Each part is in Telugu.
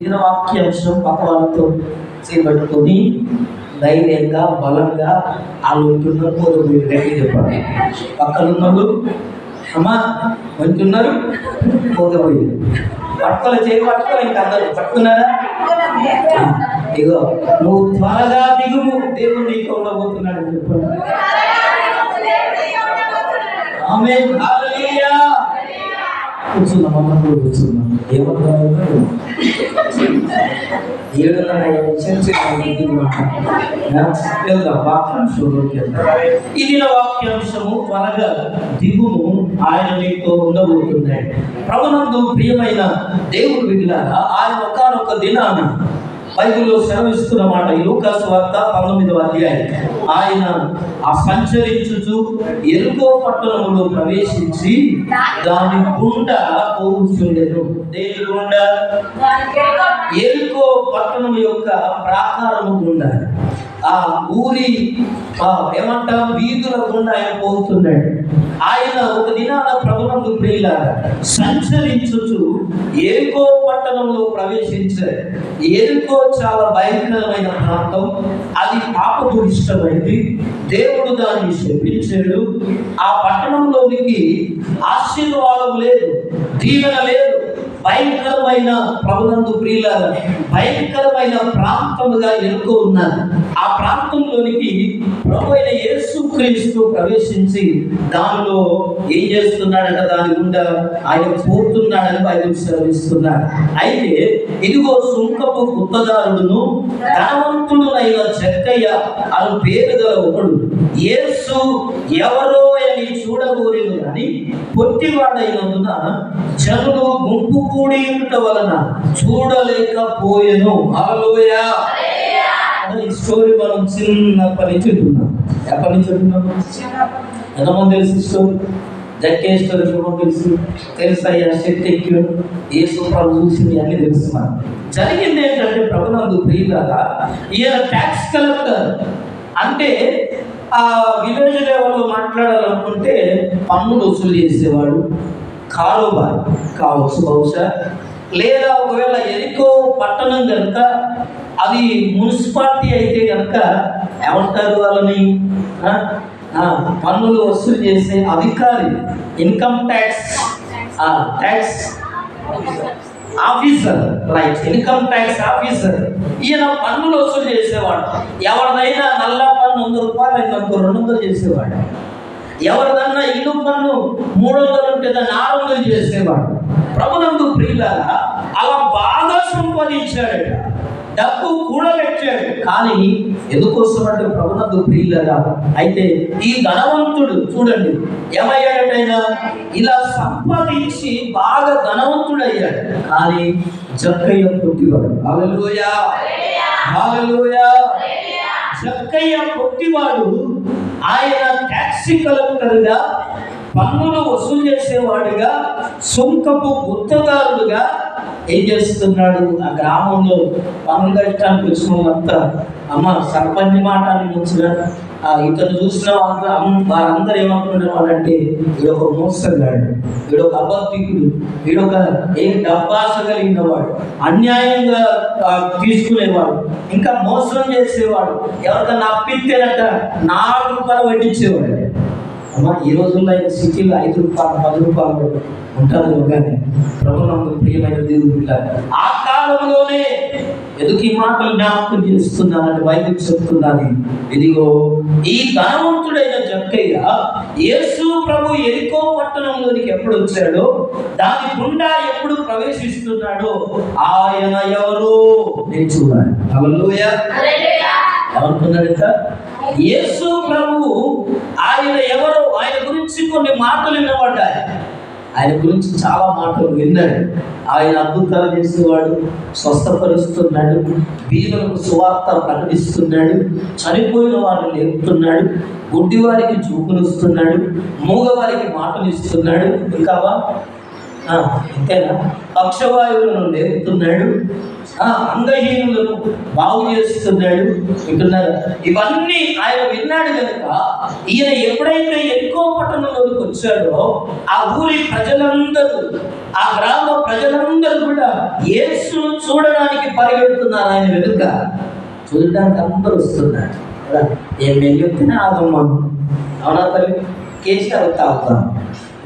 దిన వాక్యాంశం పక్కవారితో చేపట్టుకొని ధైర్యంగా బలంగా ఆలోచున్నారు. పోదు గట్టి చెప్పాలి. పక్కనున్నారు అమ్మా మంచున్నారు పోగపోయి పట్టుకోలే ఇంకా అందరూ పట్టుకున్నారా? ఇగో నువ్వు త్వరగా దిగుము, దేవుడు నీకు ఉండబోతున్నాడు చెప్పండి. ఆమేన్ హల్లెలూయా. కూర్చున్నాం అమ్మ కూడా కూర్చున్నాం. ఏమన్నారు 7:30 వాక్యాంశంలోకి ఇది వాక్యాంశము త్వరగా దిగుము, ఆయన నీతో ఉండబోతున్నాడు. ప్రభునందు ప్రియమైన దేవుడు బిడ్డలారా, ఆయన ఒకానొక దినాన బైబిల్లో సెలవిస్తున్న మాట ఈ లూకాసు వార్త 19వ అధ్యాయం. ఆయన ఆ సంచరించుచు ఎరుకో పట్టణములో ప్రవేశించి దాని గుండా పోవుచుండెను. దేని గుండా? ఎరుకో పట్టణం యొక్క ప్రాకారము గుండా, ఆ ఊరి ఏమంటాం వీధుల గుండా ఆయన పోతున్నాడు. ఆయన ఒక దినాన ప్రభునందు ప్రియులారా సంచరించుచు ఎరుకో పట్టణంలో ప్రవేశించారు. ఎరుకో చాలా భయంకరమైన ప్రాంతం, అది పాపభూయిష్టమైంది. దేవుడు దాన్ని శపించాడు. ఆ పట్టణంలోనికి ఆశీర్వాదం లేదు, దీవెన లేదు. భయంకరమైన ప్రభునందు ప్రియులారా భయంకరమైన ప్రాంతముగా ఎరుకో ఉన్నారు. ఆ ప్రాంతంలోనికి ప్రభువైన యేసుక్రీస్తు ప్రవేశించి దానిలో ఏం చేస్తున్నాడంట, దాని గుండా ఆయన పోతున్నాడని బైబిల్ సెలవిస్తున్నాడు. అయితే ఇదిగో సుంకపు గుత్తదారుడును ధనవంతుడునైన జక్కయ్య అని పేరు గల ఒకడు యేసు ఎవరో అని చూడగోరేను అని పొట్టివాడైనందున జనులు గుంపు కూడి ఉండటం వలన చూడలేకపోయెను. హల్లెలూయా. ఈ స్టోరీ మనం చిన్నప్పటి నుంచి వింటున్నాం. ఎప్పటి నుంచి వింటున్నాం? ఎంతమంది తెలుసు స్టోరీ? జక్కే స్టోరీ తెలుసు అయ్యా. శక్తి ఎక్కి యేసు ప్రభు చూసింది అన్ని తెలుస్తున్నాను. జరిగింది ఏంటంటే ప్రభునందు ప్రియులారా, ఈయన ట్యాక్స్ కలెక్టర్. అంటే ఆ విలేజ్ లెవెల్లో మాట్లాడాలనుకుంటే పన్నులు వసూలు చేసేవాడు, కారోబార్ కావచ్చు బహుశా. లేదా ఒకవేళ ఎరికో పట్టణం కనుక అది మున్సిపాలిటీ అయితే కనుక ఏమంటారు వాళ్ళని, పన్నులు వసూలు చేసే అధికారి, income tax officer, right, income tax officer. ఈయన పన్నులు వసూలు చేసేవాడు. ఎవరిదైనా నల్ల పన్ను 100 రూపాయలు ఇంకొక 200 చేసేవాడు. ఎవరిదన్నా ఇల్లు పన్ను 300 ఉంటే దాన్ని 600 చేసేవాడు. ప్రభునందు ప్రియులారా అలా బాగా సంపాదించాడట, డబ్బు కూడబెట్టాడు. కానీ ఎందుకోసమంటే ప్రభునందు ప్రియులారా, అయితే ఈ ధనవంతుడు చూడండి ఏమయ్యాడటైనా, ఇలా సంపాదించి బాగా ధనవంతుడయ్యాడు. కానీ జక్కయ్య పొట్టివాడు. హల్లెలూయా, హల్లెలూయా. జక్కయ్య పొట్టివాడు. ఆయన ట్యాక్సీ కలెక్టర్గా, పన్నులు వసూలు చేసేవాడుగా, సుంకపు గుత్తదారుడుగా ఏం చేస్తున్నాడు? ఆ గ్రామంలో పన్నులు కట్టడానికి వచ్చిన వాళ్ళంతా అమ్మ సర్పంచ్ మాటని ముంచుగా ఇతను చూసిన వారందరూ ఏమనుకునే వాళ్ళంటే వీడొక మోసగాడు, వీడొక అబద్ధికుడు, వీడొక డబ్బాస కలిగిన వాడు, అన్యాయంగా తీసుకునేవాడు, ఇంకా మోసం చేసేవాడు, ఎవరికన్నా అప్పిస్తేనట 4 రూపాయలు వడ్డించేవాడు. అమ్మ ఈ రోజుల్లో సిటీలో 5 రూపాయలు 10 రూపాయలు ఉంటుంది. కానీ ప్రభునందు ప్రియమైన దేవుడు ఆ కాలంలోనే ఎందుకు ఈ మాటలు జ్ఞాపకం చేస్తున్నానని బైబిల్ చెప్తున్నాను. ఇదిగో ఈ ధనవంతుడైన జక్కయ్య యేసు ప్రభు ఎరికో పట్టణంలోనికి ఎప్పుడు వచ్చాడో, దాని గుండా ఎప్పుడు ప్రవేశిస్తున్నాడో ఆయన ఎవరో నేను చూడాలి. హల్లెలూయా. ఏమనుకున్నాడట? యేసు ప్రభు ఆయన ఎవరో, ఆయన గురించి కొన్ని మాటలు వినబడ్డాయి. ఆయన గురించి చాలా మాటలు విన్నాడు. ఆయన అద్భుతాలు చేసేవాడు, స్వస్థపరుస్తున్నాడు, బీదలకు సువార్త ప్రకటిస్తున్నాడు, చనిపోయిన వారిని లేపుతున్నాడు, గుడ్డి వారికి చూపునిస్తున్నాడు, మూగవారికి మాటలు ఇస్తున్నాడు. ఇంకావా ఇంతేనా? పక్షవాయువులను లేపుతున్నాడు, అంగహీనులను బాగు చేస్తున్నాడు వింటున్నారు. ఇవన్నీ ఆయన విన్నాడు కనుక ఈయన ఎప్పుడైతే ఎక్కువ పట్టణంలోకి వచ్చాడో ఆ ఊరి ప్రజలందరూ, ఆ గ్రామ ప్రజలందరూ కూడా యేసును చూడడానికి పరిగెడుతున్నారు. ఆయన వెనుక చూడడానికి అందరూ వస్తున్నారు కదా. ఏం చెప్తేనే ఆగమ్మా, అవునా తల్లి? కేసీఆర్ తాగుతాం,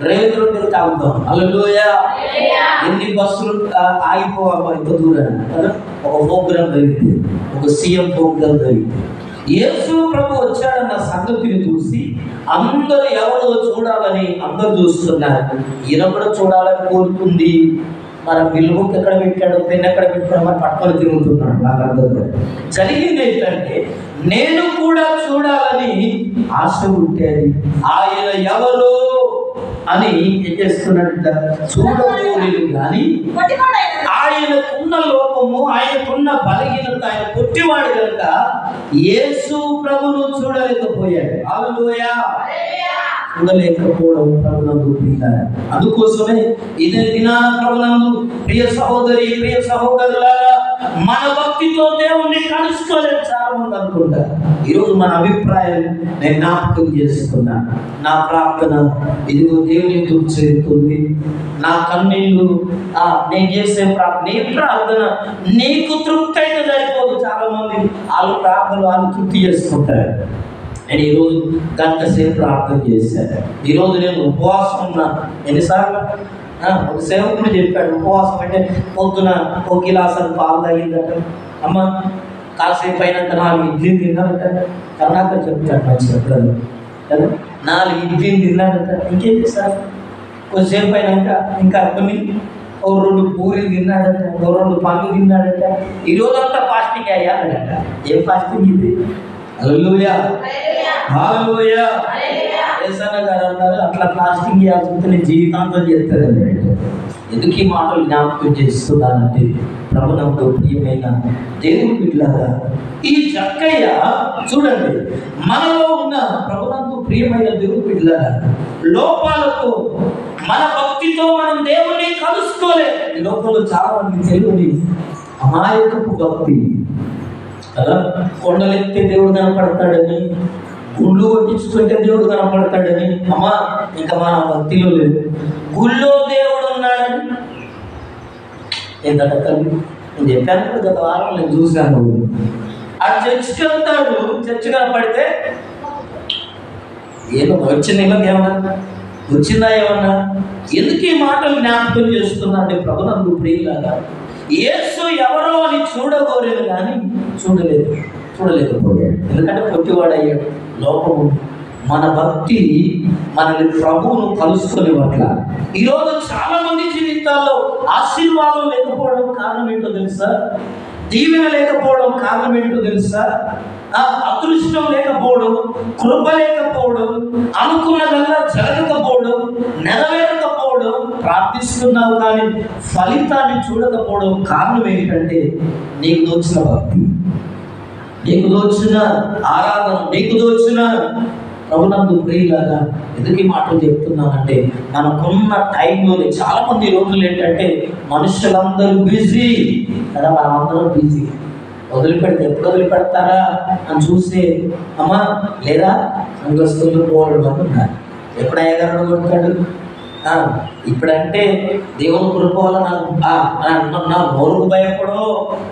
రేవంత్ రెడ్డి తాగుతాం. హల్లెలూయా. ఎన్ని బస్సులు ఆగిపోవాలి ఇంత దూరాన్ని కదా. ఒక ప్రోగ్రాం జరిగింది, ఒక సీఎం ప్రోగ్రాం జరిగింది. యేసు ప్రభు వచ్చాడన్న సంగతిని చూసి అందరూ ఎవరో చూడాలని అందరూ చూస్తున్నారు. ఈయన కూడా చూడాలని కోరుకుంది. మన బిల్ బుక్ ఎక్కడ పెట్టాడు, పెన్ ఎక్కడ పెట్టాడు, మరి పట్టుకొని తిరుగుతున్నాడు. నాకు అర్థం కాదు. జరిగింది ఏంటంటే, నేను కూడా చూడాలని ఆశ ఉంటేది. ఆయన ఎవరు అని ఏం చేస్తున్నాడంట, చూడకూడదు. కానీ ఆయనకున్న లోపము, ఆయనకున్న బలహీనత, ఆయన పొట్టివాడు కనుక యేసు ప్రభును చూడలేకపోయాడు. హల్లెలూయా. చూడలేకపోవడం ప్రభునందు ప్రియులారా. అందుకోసమే ఇదే దినాన ప్రభునందు ప్రియ సహోదరి, ప్రియ సహోదరులారా, మన భక్తితో దేవుణ్ణి కలుసుకోలేదు చాలా మంది అనుకుంటారు. ఈరోజు మన అభిప్రాయం నేను జ్ఞాపకం చేసుకున్నాను. నా ప్రార్థన ఇదిగో దేవుని ఎదురు చేరుతుంది. నా కన్నీళ్ళు, నేను చేసే ప్రార్థన నీకు తృప్తి అయితే సరిపోదు. చాలా మంది వాళ్ళు ప్రార్థనలు వాళ్ళు తృప్తి చేసుకుంటారు. నేను ఈరోజు గంట సేపు ప్రార్థన చేశాను. ఈరోజు నేను ఉపవాసం ఉన్నాను. ఎన్నిసార్లు ఒక సేవకుడు చెప్పాడు, ఉపవాసం అంటే పొద్దున ఒక గిలాసను పాలు తాగిందట, అమ్మ కాసేపు అయినంత 4 ఇడ్లీ తిన్నాడట. కర్ణాకర్ చెప్తాడు మంచి చెప్పలేదు కదా. 4 ఇడ్లీ తిన్నాడట. ఇంకేం చేశారు? కొద్దిసేపు అయినాక ఇంకా కొన్ని 2 పూరీలు తిన్నాడట, 2 పండ్లు తిన్నాడట. ఈరోజంతా ఫాస్టింగ్ అయ్యాడట. ఏం ఫాస్టింగ్ ఇది? హల్లెలూయా, హల్లెలూయా. యేసన్న గారు అన్నారు, అట్లా ఫాస్టింగ్ చేయాల్సింటే నేను జీవితాంతం చేస్తాను. ఎందుకు ఈ మాటలు జ్ఞాపకం చేస్తున్నానంటే, ప్రభునందు ప్రియమైన దేవుని బిడ్డలారా, ఈ జక్కయ్య చూడండి, మనలో ఉన్న ప్రభునందు ప్రియమైన దేవుని బిడ్డలారా, లోపాలతో మన భక్తితో మనం దేవుని కలుసుకోలేదు. ఈ లోపల చాలా మంది తెలియని అమాయకపు భక్తి కదా. కొండలెత్తే దేవుడు కనపడతాడని, గుళ్ళు కొట్టించుకుంటే దేవుడు కనపడతాడని, అమ్మా ఇంకా మన భక్తిలో లేదు. గుళ్ళో దేవుడు ఉన్నాడని ఏంటంటే తల్లి, నేను చెప్పాను కదా, గత వారం నేను చూశాను. ఆ చర్చికి వెళ్తాడు, చర్చి కనపడితే ఏదో వచ్చిన ఏమన్నా వచ్చిందా ఏమన్నా? ఎందుకు ఈ మాటలు జ్ఞాపకం చేస్తున్నాండి ప్రభునందు ప్రియులారా? యేసు ఎవరో అని చూడగోరేది కానీ చూడలేకపోయాడు. ఎందుకంటే పొట్టివాడయ్యాడు. లోపము మన భక్తి మనల్ని ప్రభువును కలుసుకొని పట్ల. ఈరోజు చాలా మంది జీవితాల్లో ఆశీర్వాదం లేకపోవడం కారణం ఏంటో తెలుసా? దీవెన లేకపోవడం కారణం ఏంటో తెలుసా? అదృష్టం లేకపోవడం, కృప లేకపోవడం, అనుకున్నదల్లా జరగకపోవడం, నెరవేరకపోవడం, ప్రార్థిస్తున్నావు కానీ ఫలితాన్ని చూడకపోవడం కారణం ఏంటంటే నీకు దోచిన భక్తి, నీకు దోచిన ఆరాధన, నీకు దోచిన ప్రభునందు ప్రియులారా. ఎందుకు ఈ మాటలు చెప్తున్నానంటే, మనకున్న టైంలోనే చాలా మంది రోజులు ఏంటంటే మనుషులందరూ బిజీ కదా, మనమందరం బిజీ. వదిలిపెడితే ఎప్పుడు వదిలిపెడతారా అని చూస్తే అమ్మా లేదా సంఘస్థులు పోవడం ఉన్నారు. ఎప్పుడు అయ్యగారు కొడతాడు? ఇప్పుడంటే దేవుని కృప వల్ల నా నోరుకు భయపడో,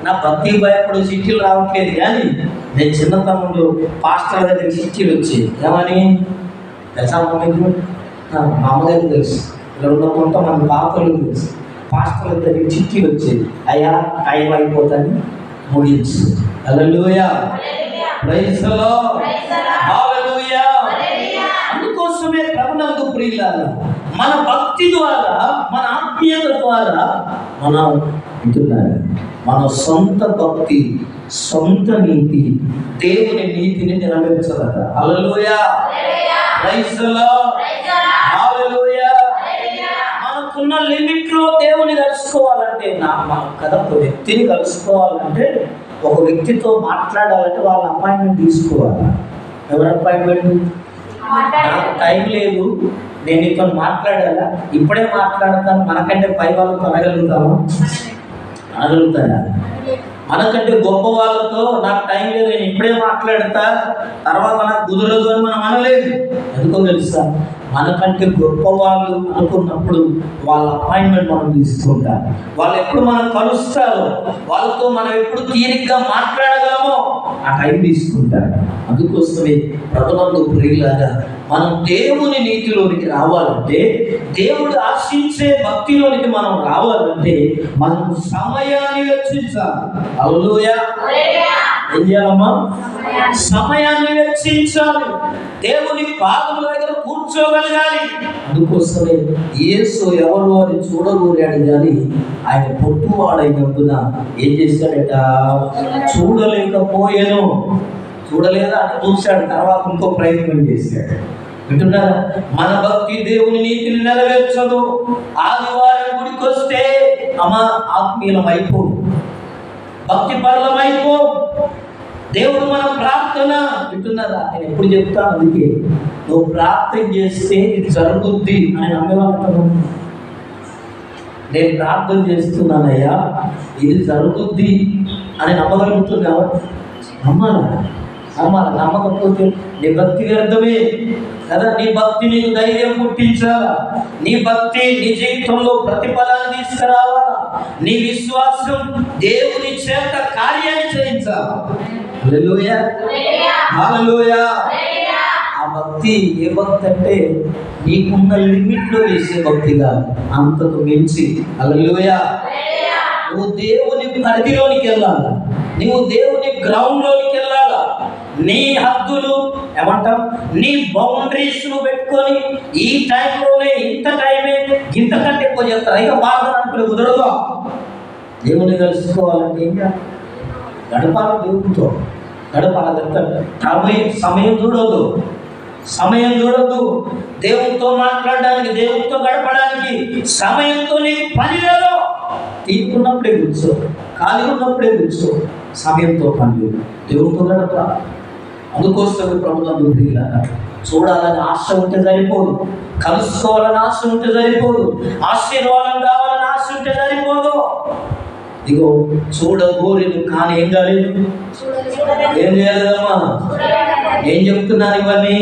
నా భక్తికి భయపడో చిట్టీలు రావట్లేదు. కానీ నేను చిన్నతనంలో పాస్టర్ దగ్గర చిట్టీలు వచ్చి ఏమని తెలుసా? మా అమ్మగారికి తెలుసు, ఇక్కడ ఉన్న కొంతమంది పాత్రలు తెలుసు. పాస్టర్ల దగ్గర చిట్టీలు వచ్చేది, అయ్యా టైం అయిపోతాను ముగించు. హల్లెలూయా, ప్రైజ్ ది లార్డ్, హల్లెలూయా. అందుకోసమే ప్రభునందు ప్రియులారా, మన భక్తి ద్వారా, మన ఆత్మీయత ద్వారా మన సొంత భక్తి, సొంత నీతి, దేవుని నీతిని నెరవేర్చదట. హల్లెలూయా, ప్రైజ్ ది లార్డ్, హల్లెలూయా. మనకున్న లిమిట్ లో దేవుని కలుసుకోవాలంటే, కదా, ఒక వ్యక్తిని కలుసుకోవాలంటే, ఒక వ్యక్తితో మాట్లాడాలంటే వాళ్ళ అపాయింట్మెంట్ తీసుకోవాలి. ఎవరి అపాయింట్మెంట్? నాకు టైం లేదు, నేను నీతో మాట్లాడాలా, ఇప్పుడే మాట్లాడతాను, మనకంటే పై వాళ్ళతో అనగలుగుతామా? అనగలుగుతారా? మనకంటే గొప్ప వాళ్ళతో నాకు టైం లేదు, నేను ఇప్పుడే మాట్లాడతా, తర్వాత నాకు కుదరదు అని మనం అనలేదు. ఎందుకో తెలుసా? మనకంటే గొప్ప వాళ్ళు అనుకున్నప్పుడు వాళ్ళ అపాయింట్మెంట్ మనం తీసుకుంటాం. వాళ్ళు ఎప్పుడు మనం కలుస్తారో, వాళ్ళతో మనం ఎప్పుడు తీరిగ్గా మాట్లాడగలమో ఆ టైం తీసుకుంటారు. అందుకోసమే ప్రభువునందు ప్రియులారా, మనం దేవుని నీతిలోనికి రావాలంటే, దేవుడు ఆశించే భక్తిలోనికి మనం రావాలంటే మనం సమయాన్ని వెచ్చించాలి. హల్లెలూయా. ఏం చేయాలమ్మా? సమయాన్ని వెచ్చించాలి. దేవుని పాదముల దగ్గర కూర్చోగలగాలి. అందుకోసమే యేసు ఎవరు అని చూడగోరాడు కానీ ఆయన పొట్టువాడైనందున ఏం చేశాడట? చూడలేకపోయాను. చూడలేదా అని చూశాడు, తర్వాత ఇంకో ప్రయత్నం చేశాడు. వింటున్నారా? మన భక్తి దేవుని నీతిని నెరవేర్చదు. ఆదివారం గుడికి వస్తే అమ్మా ఆత్మీయులం అయిపో, భక్తి పరులం అయిపో. దేవుడు మన ప్రార్థన వింటున్నారా? నేను ఎప్పుడు చెప్తాను, అందుకే నువ్వు ప్రార్థన చేస్తే ఇది జరుగుద్ది అని నమ్మేవాళ్ళను. నేను ప్రార్థన చేస్తున్నానయ్యా, ఇది జరుగుద్ది అని నమ్మగలుగుతున్నావా? నమ్మాలా? నమ్మాలి. నమ్మకపోతే నీ భక్తి వ్యర్థమే కదా. నీ భక్తి నీకు ధైర్యం పుట్టించాలా, నీ భక్తి నీ జీవితంలో ప్రతిఫలాన్ని తీసుకురావాలా, నీ విశ్వాసం దేవుని చేత కార్యాన్ని చేయించాలా. హల్లెలూయా, హల్లెలూయా. ఆ భక్తి ఏ భక్తి అంటే నీకున్న లిమిట్లో చేసే భక్తిగా, అంతకు మించి. హల్లెలూయా. నువ్వు దేవుని పరిధిలోనికి వెళ్ళాలా, నువ్వు దేవుని గ్రౌండ్లోనికి వెళ్ళాలా. నీ హద్దులు ఏమంటాం, నీ బౌండరీస్ ను పెట్టుకొని ఈ టైంలోనే ఇంత టైమే, ఇంతకంటే ఎక్కువ చేస్తారు. ఇక బాగా అంటే కుదరదు. దేవుని కలుసుకోవాలంటే ఏం చేయాలి? గడపాల దేవునితో, గడపాల సమయం చూడొద్దు, సమయం చూడొద్దు. దేవునితో మాట్లాడడానికి, దేవునితో గడపడానికి సమయంతో నీకు పని లేదు. తీసుకున్నప్పుడే కూర్చో, ఖాళీ ఉన్నప్పుడే కూర్చో, సమయంతో పని లేదు. దేవునితో గడప. అందుకోసమే ప్రభువునందు ప్రియులారా, చూడాలని ఆశ ఉంటే సరిపోదు, కలుసుకోవాలని ఆశ ఉంటే సరిపోదు, ఆశీర్వాదం కావాలని ఆశ ఉంటే సరిపోదు. ఇగో చూడగోరేది కానీ ఏం కాలేదు, ఏం చేయలేదమ్మా. ఏం చెప్తున్నాను ఇవన్నీ?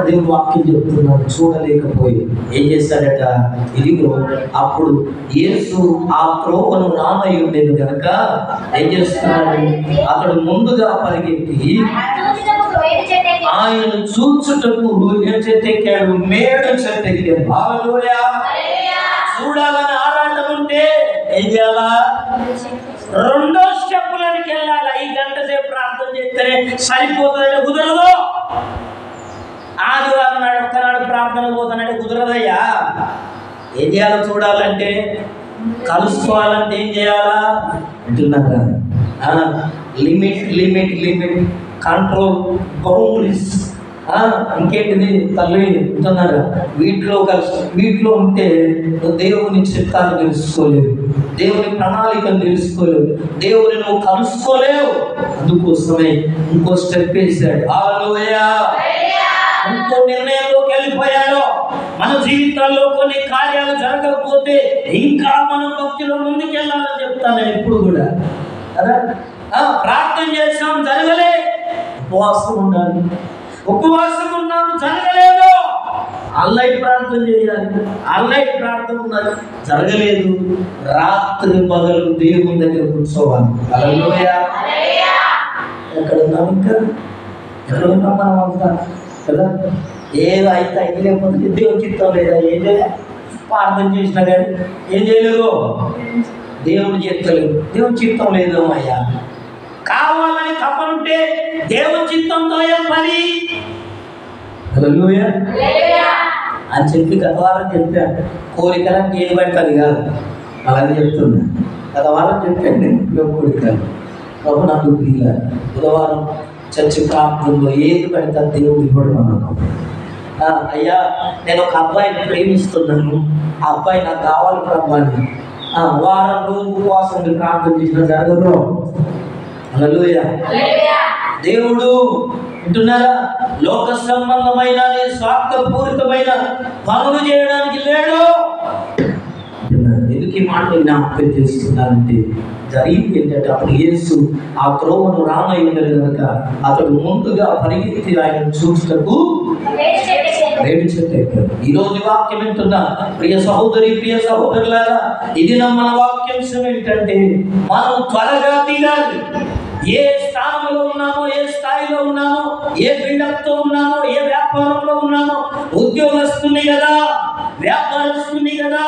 దేవుడు వాక్యం చెప్తున్నాడు. చూడలేకపోయి ఏం చేశాడట? ఇదిగో అప్పుడు యేసు ఆ త్రోవను రానై ఉండేది కనుక ఏం చేస్తున్నాడు? అతడు ముందుగా పరిగెత్తి ఆయనను చూచుటకు ఏం చెట్టు ఎక్కాడు? మేడు చెట్టు ఎక్కాడు. హల్లెలూయా. చూడాలని ఆరాటం ఉంటే ఏం చేయాలా? రెండో స్టెప్పులకి వెళ్ళాలి. ఈ గంట సేపు ప్రార్థన చేస్తేనే సరిపోతుందంటే కుదరదు. ఆదివారం నాడు ఒక్కనాడు ప్రార్థన పోతానంటే కుదరదయ్యా. ఏం చేయాలో చూడాలంటే, కలుసుకోవాలంటే ఏం చేయాలా అంటున్నారా? Limit limit limit, control, boundaries. ఇంకేంటిది తల్లి ఉంటున్నారా? వీటిలో ఉంటే దేవుని చిత్తాన్ని తెలుసుకోలేవు, దేవుని ప్రణాళికను తెలుసుకోలేవు, దేవుని నువ్వు కలుసుకోలేవు. అందుకోసమే ఇంకో స్టెప్ వేసాడు. హల్లెలూయా. ఇంకో నిర్ణయంలోకి వెళ్ళిపోయాడు. మన జీవితాల్లో కొన్ని కార్యాలు జరగకపోతే ఇంకా మనం భక్తిలో ముందుకెళ్ళాలని చెప్తాను నేను ఎప్పుడు కూడా కదా. ప్రార్థన చేసాం, జరగలే, ఉపవాసం ఉండాలి. ఉపవాసం ఉన్నాము, జరగలేదు. ఆన్లైన్ ప్రార్థన చేయాలి, ఆన్లైన్ ప్రార్థన ఉన్నది, జరగలేదు. రాత్రి పగలు దేవుని దగ్గర కూర్చోవాలి. హల్లెలూయా. ఎక్కడ ఉన్నాం? ఇంకా ఎక్కడ ఉన్నాం మనం అంతా కదా. ఏదో అయితే అయితే లేకపోతే దేవుని చిత్తం లేదా, ఏం చేయాలి? ప్రార్థన చేసినా కానీ ఏం చేయలేదు, దేవుని చేస్తలేదు, దేవుని చిత్తం లేదు. అయ్యా కావాలని తప్పనుంటే దేవుని చిత్తంతో ఏం పని? హల్లెలూయా అని చెప్పి గత వారం చెప్పాను. కోరికలకు ఏది పడుతుంది కాదు, అలాగే చెప్తున్నా. గత వారం చెప్పాను నేను కోరికలు. ప్రభు నాకు బుధవారం చర్చి ప్రార్థనలో ఏది పెడతా దేవుడు ఇవ్వడం అన్నాను. అయ్యా నేను ఒక అబ్బాయిని ప్రేమిస్తున్నాను, ఆ అబ్బాయి నాకు కావాలి ప్రభు అని వారం రోజు ఉపవాసం ప్రార్థన చేసిన జరగదు. హల్లెలూయా. దేవుడు వింటున్నారా? లోక సంబంధమైన స్వార్థపూరితమైన పనులు చేయడానికి లేడు. ఎందుకు ఎందుకు ఈ మాటలు జ్ఞాపకం చేస్తున్నానంటే జరిగింది ఏంటంటే అప్పుడు యేసు ఆ త్రోవను రానై ఉండదు కనుక అతడు ముందుగా పరిగెత్తి ఆయన చూస్తూ వేడి చెట్టు ఎక్కాడు. ఈరోజు వాక్యం వింటున్నా ప్రియ సహోదరి ప్రియ సహోదరులారా, ఇది మన వాక్యాంశం ఏంటంటే మనం త్వరగా దిగాలి. ఏ స్థానంలో ఉన్నామో, ఏ స్థాయిలో ఉన్నామో, ఏ బిల్డప్తో ఉన్నామో, ఏ వ్యాపారంలో ఉన్నామో, ఉద్యోగస్తుని కదా, వ్యాపారస్తుని కదా,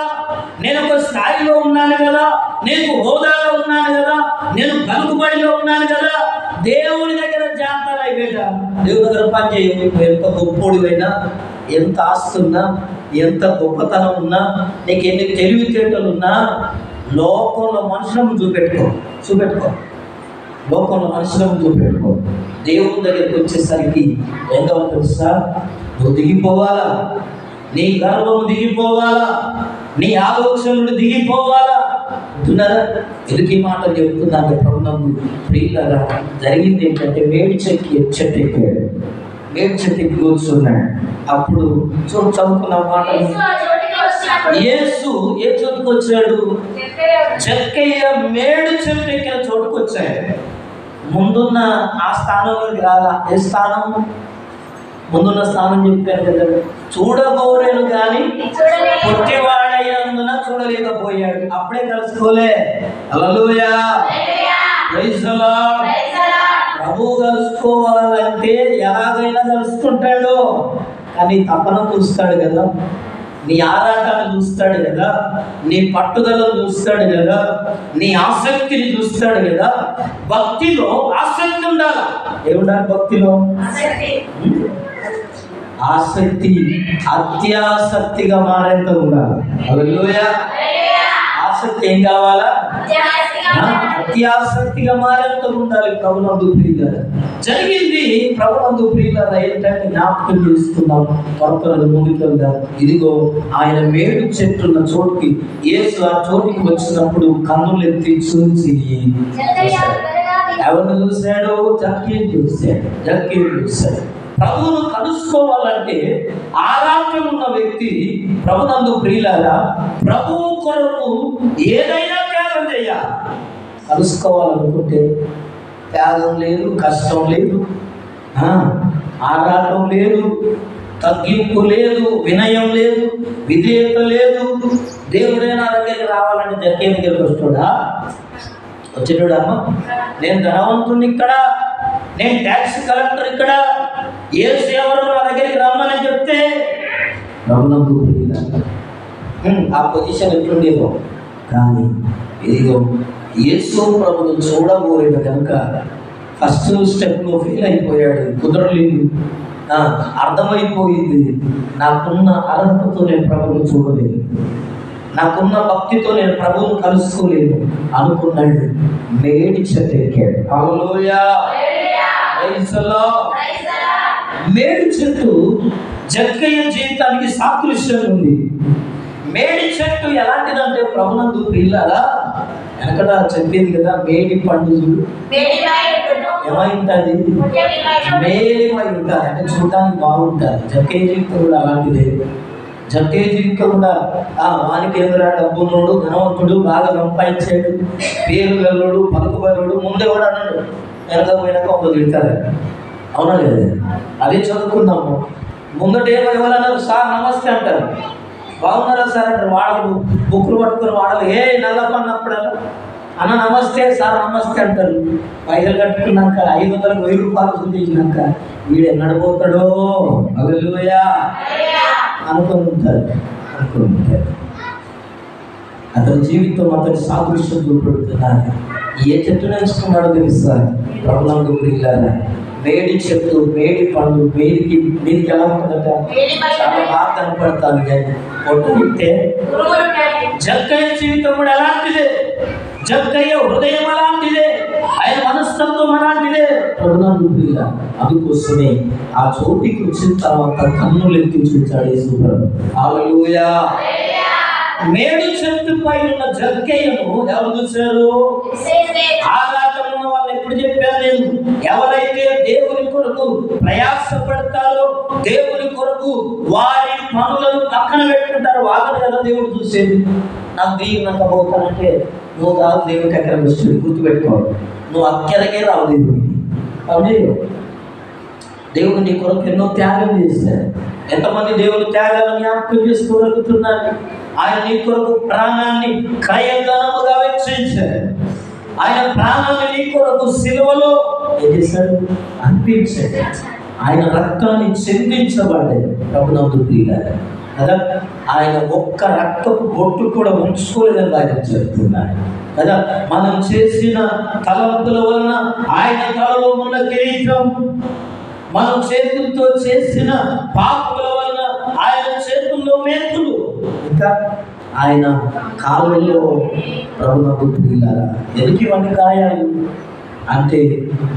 నేను ఒక స్థాయిలో ఉన్నాను కదా, నేను హోదాలో ఉన్నాను కదా, నేను పలుకుబడిలో ఉన్నాను కదా, దేవుని దగ్గర జాతర అయిపోయా. దేవుని దగ్గర పని చేయవు. ఎంత గొప్పోడివైనా, ఎంత ఆస్తున్నా, ఎంత గొప్పతనం ఉన్నా, నీకు ఎన్ని తెలివితేటలు ఉన్నా, లోకంలో మనుషులను చూపెట్టుకో లోకంలో మనుషులను చూపెట్టుకో. దేవుని దగ్గరికి వచ్చేసరికి ఏంటో తెలుసా, నువ్వు దిగిపోవాలా, నీ గర్వం దిగిపోవాలా, నీ ఆలోచనలు దిగిపోవాలా అంటున్నారా? ఎందుకు ఈ మాటలు చెప్తున్నాను ప్రభునందు ప్రియులారా, జరిగింది ఏంటంటే వేడి చెట్టు ఎక్కాడు. వేడి చెట్టు ఎక్కి కూర్చున్నాడు. అప్పుడు చదువుకున్న మాట, యేసు ఏ చోటుకు వచ్చాడు? జక్కయ్య మేడు చెట్టు ఎక్కిన చోటుకు వచ్చాడు. ముందున్న ఆ స్థానంలో రాలా. ఏ స్థానం? ముందున్న స్థానం చెప్పాను కదా, చూడబోరేను కానీ పొట్టివాడైనందున చూడలేకపోయాడు. అప్పుడే కలుసుకోలే. హల్లెలూయా, ప్రైజ్ ది లార్డ్. ప్రభు కలుసుకోవాలంటే ఎలాగైనా కలుసుకుంటాడు, కానీ తపన చూస్తాడు కదా, నీ ఆరాటాన్ని చూస్తాడు కదా, నీ పట్టుదలను చూస్తాడు కదా, నీ ఆసక్తిని చూస్తాడు కదా. భక్తిలో ఆసక్తి ఉండాలి. ఏముండాలి భక్తిలో? ఆసక్తి అత్యాసక్తిగా మారేంత ఉండాలి. హల్లెలూయా. ఆసక్తి ఏం కావాలా? అత్యాసక్తిగా మారేంత ఉండాలి. ప్రభునందు ప్రియులారా, జరిగింది ప్రభునందు ప్రియులారా ఏంటంటే జ్ఞాపకం చేసుకున్నాం. త్వరగా ముందుకెళ్దాం. ఇదిగో ఆయన మేడు చెట్టున్న చోటుకి యేసు ఆ చోటుకి వచ్చినప్పుడు కన్నులు ఎత్తి చూసి ఎవరిని చూశాడు? జక్కయ్యను చూశాడు. ప్రభువును కలుసుకోవాలంటే ఆరాటం ఉన్న వ్యక్తి ప్రభునందు ప్రియులారా ప్రభువు కొరకు ఏదైనా త్యాగం చేయాలి. కలుసుకోవాలనుకుంటే త్యాగం లేదు, కష్టం లేదు, ఆరాటం లేదు, తగ్గింపు లేదు, వినయం లేదు, విధేయత లేదు. దేవుడే నా దగ్గరికి రావాలంటే జక్కయ్య దగ్గరికి వస్తాడా? వచ్చేటోడా? నేను ధనవంతుని ఇక్కడ, నేను ట్యాక్స్ కలెక్టర్ ఇక్కడ, ఏ సేవలు నా దగ్గరికి రమ్మని చెప్తే ఆ పొజిషన్ ఎట్లుండేదో. కానీ ఇదిగో యేసు ప్రభును చూడబోరేడు కనుక ఫస్ట్ స్టెప్లో ఫెయిల్ అయిపోయాడు. కుదరలేదు, అర్థమైపోయింది. నాకున్న అర్హతతో నేను ప్రభువును చూడలేదు, నాకున్న భక్తితో నేను ప్రభువును కలుసుకోలేదు అనుకున్నాడు. మేడి చెట్టు ఎక్కాడు. హల్లెలూయా, ప్రైజ్ ది లార్డ్. మేడి చెట్టు జక్కయ్య జీవితానికి సాదృశ్యం ఉంది. మేడి చెట్టు ఎలాంటిదంటే ప్రభునందు ప్రియులారా, వెనకట చెప్పింది కదా, మేడి పండు ఏమై ఉంటుంది? మేలిమై ఉంటుంది, అంటే చూడటానికి బాగుంటుంది. జక్కయ్య జీవితం కూడా అలాంటిదే. జక్కయ్య జీవితం కూడా వానికి ఎదురా డబ్బున్నోడు, ధనవంతుడు, బాగా సంపాదించాడు, పేరు గల్లుడు, పలుకుబలుడు. ముందే కూడా అన్నాడు, వెనక పోయినాక ఒక తిడతారు. అవునా లేదా? అదే చదువుకున్నాము. ముందటేమో ఎవరన్నారు? సార్ నమస్తే అంటారు. బాగున్నారా సార్ అంటారు. వాడలు బుక్కులు పట్టుకుని వాడలు ఏ నల్లపన్నప్పుడల్లా అన్న నమస్తే సార్ నమస్తే అంటారు. పైసలు కట్టుకున్నాక 500 1000 రూపాయలు చూపించినాక వీడు ఎన్నడిపోతాడో హల్లెలూయా అనుకుని ఉంటారు. అతని జీవితం అతని సాదృశ్యం చూపెడుతున్నారు. ఏ చెట్టు నేర్చుకున్నాడో తెలుసా? ప్రభునందు ప్రియులారా, మేడి చెట్టు, మేడి పండు మీదికి ఎలా ఉంటుందట? చాలా బాగా కనపడతాను. కానీ పొట్టు తింటే జక్కయ్య జీవితం కూడా అలాంటిదే. జక్కయ్య హృదయం అలాంటిదే, ఆయన మనస్తత్వం అలాంటిదే. ప్రభునందు ప్రియులారా, అందుకోసమే ఆ చోటికి వచ్చిన తర్వాత కన్నులు ఎత్తి చూచాడు యేసు ప్రభు. హల్లెలూయా. మేడు చెట్టుపై ఉన్న జక్కయ్యను ఎవరు చూశారు? ఆరాటం ఉన్న వాళ్ళు ఎప్పుడు చెప్పాను నేను, ఎవరైతే దేవుని కొరకు ప్రయాసపడతారో దేవుని కొరకు వారి పనులను పక్కన పెట్టుకుంటారు. వాళ్ళని కదా దేవుడు చూసేది. నాకు దీవెనక పోతానంటే నువ్వు కాదు దేవునికి ఎక్కడ వస్తుంది, గుర్తుపెట్టుకోవాలి. నువ్వు అక్కడికే రావు దేవుడికి. అవునే దేవుడు నీ కొరకు ఎన్నో త్యాగం చేశారు. ఎంతమంది దేవుని త్యాగాలను జ్ఞాపకం చేసుకోగలుగుతున్నారు? ఆయన నీ కొరకు ప్రాణాన్ని క్రయధనముగా వెచ్చించారు. ఆయన ప్రాణాన్ని నీ కొరకు సిలువలో ఏం చేశాడు? అర్పించాడు. ఆయన రక్తాన్ని చిందించబడ్డాడు. ప్రభునందు ప్రియులారా కదా, ఆయన ఒక్క రక్తపు బొట్టు కూడా ఉంచుకోలేదని ఆయన చెప్తున్నాడు కదా. మనం చేసిన తలంపుల వలన ఆయన తలలో ఉన్న కిరీటం, మనం చేతులతో చేసిన పాపముల వలన ఆయన చేతుల్లో మేకులు, ఇంకా ఆయన కాళ్ళలో ప్రభునందు ప్రియులారా ఎందుకు ఇవన్నీ గాయాలు అంటే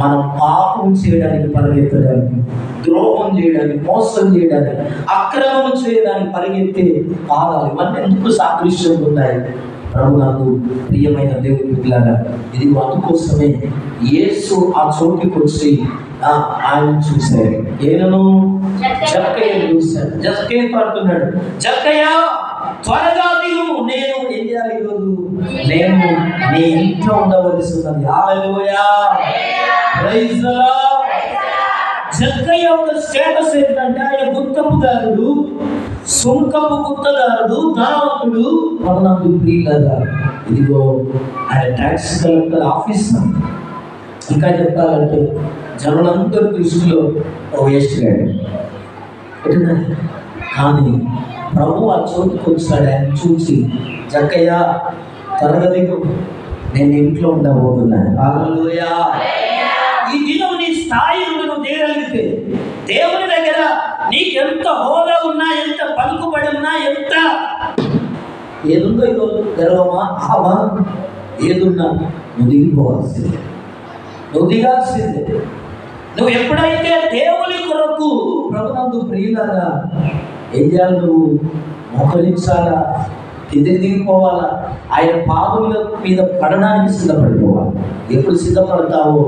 మనం పాపం చేయడానికి పరిగెత్తడానికి, ద్రోహం చేయడానికి, మోసం చేయడానికి, అక్రమం చేయడానికి పరిగెత్తే పాదాలు ఇవన్నీ ఎందుకు సాదృశ్యంగా ఉన్నాయి? ప్రభునందు ప్రియమైన దేవుని బిడ్డలారా, ఇది అందుకోసమే యేసు ఆ చోటుకి వచ్చి ఆయన చూశారు. ఏనను జక్కయ్య చూశాడు. జక్కయ్య పడుతున్నాడు, జక్కయ్య త్వరగా దిగు, నేను ఏం చేయాలి ఈరోజు? నేను నీ ఇంట్లో ఉండవలసి ఉన్నది. హల్లెలూయా, ప్రైజ్ ది లార్డ్. జక్కయ్య యొక్క స్టేటస్ ఏంటంటే ఆయన గుత్తపుదారుడు, సుంకపు గుత్తదారుడు, ధనవంతుడు. ప్రభునందు ప్రియులారా ఇదిగో ఆయన ట్యాక్స్ కలెక్టర్ ఆఫీసర్. ఇంకా చెప్పాలంటే జనులందరి దృష్టిలో వేస్తున్నాడు. కానీ ప్రభు ఆ చోటుకు వచ్చాడు. ఆయన చూసి జక్కయ్య త్వరగా దిగు, నేను ఇంట్లో ఉండబోతున్నాను. హల్లెలూయా. ఈ దినం నీ స్థాయి నువ్వు చేయగలిగితే దేవుని దగ్గర నీకు ఎంత హోదా ఉన్నా, ఎంత పలుకుబడి ఉన్నా, ఎంత ఏదుందో ఈరోజు గర్వమా ఆమా ఏదున్నా నువ్వు దిగిపోవాల్సిందే, నువ్వు దిగాల్సిందే. నువ్వు ఎప్పుడైతే దేవుని కొరకు ప్రభునందు ప్రియులారా ఏం చేయాలి? నువ్వు మోకరించాలా, కిందికి దిగిపోవాలా, ఆయన పాదముల మీద పడడానికి సిద్ధపడిపోవాలి. ఎప్పుడు సిద్ధపడతావో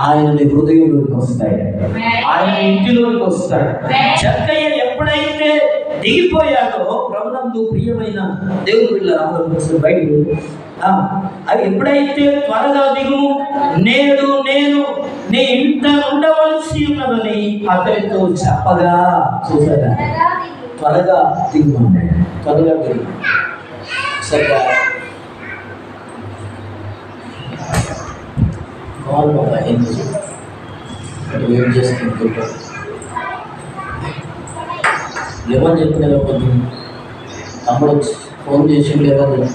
ఆయన నీ హృదయంలోకి వస్తాయి, ఆయన ఇంటిలోకి వస్తాడు. జక్కయ్య ఎప్పుడైతే దిగిపోయాడో ప్రభునందు ప్రియమైన దేవుని బిడ్డలారా బయటకు అది ఎప్పుడైతే త్వరగా దిగు, నేను నీ ఇంట ఉండవలసి ఉన్నదని అతనితో చెప్పగా చూసారా, త్వరగా దిగు, త్వరగా దిగు. సరిగా ఏం చేస్తుంటే లేవని చెప్పిన కొంచెం తమ్ముడు ఫోన్ చేసి లేవని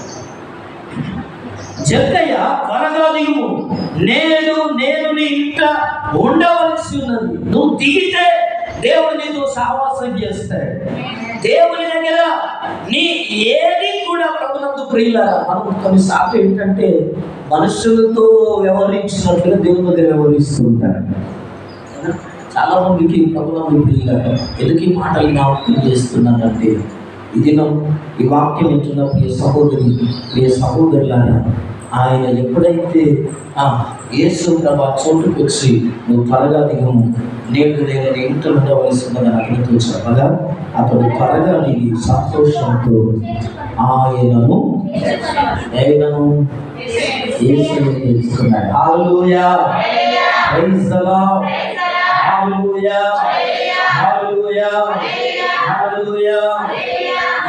జక్కయ్య త్వరగా దిగు, నేను నీ ఇంట ఉండవలసి ఉన్నది. నువ్వు దిగితే దేవుడు నీతో సహవాసం చేస్తాడు. దేవుని దగ్గర నీ ఏది కూడా ప్రభునందు ప్రియులారా మనం కొన్నిసార్లు ఏంటంటే మనుషులతో వ్యవహరించినట్లుగా దేవుని దగ్గర వ్యవహరిస్తూ ఉంటారు. చాలా మందికి ప్రభునందు ప్రియులారా ఎందుకు ఈ మాటలు జ్ఞాపకం చేస్తున్నానంటే ఈ దినం ఈ వాక్యం వింటున్న ప్రియ సహోదరి, ప్రియ సహోదరులారా ఆయన ఎప్పుడైతే యేసు ప్రభు చోటుకు వచ్చి నువ్వు త్వరగా దిగము, నేను ఇంట్లో ఉండవలసి ఉన్నదని అతనితో చెప్పగా అతడు త్వరగా దిగి సంతోషంతో ఆయనను తెలుసుకున్నాడు. హల్లెలూయా, ప్రైజ్ ది లార్డ్, హల్లెలూయా, హల్లెలూయా, హల్లెలూయా.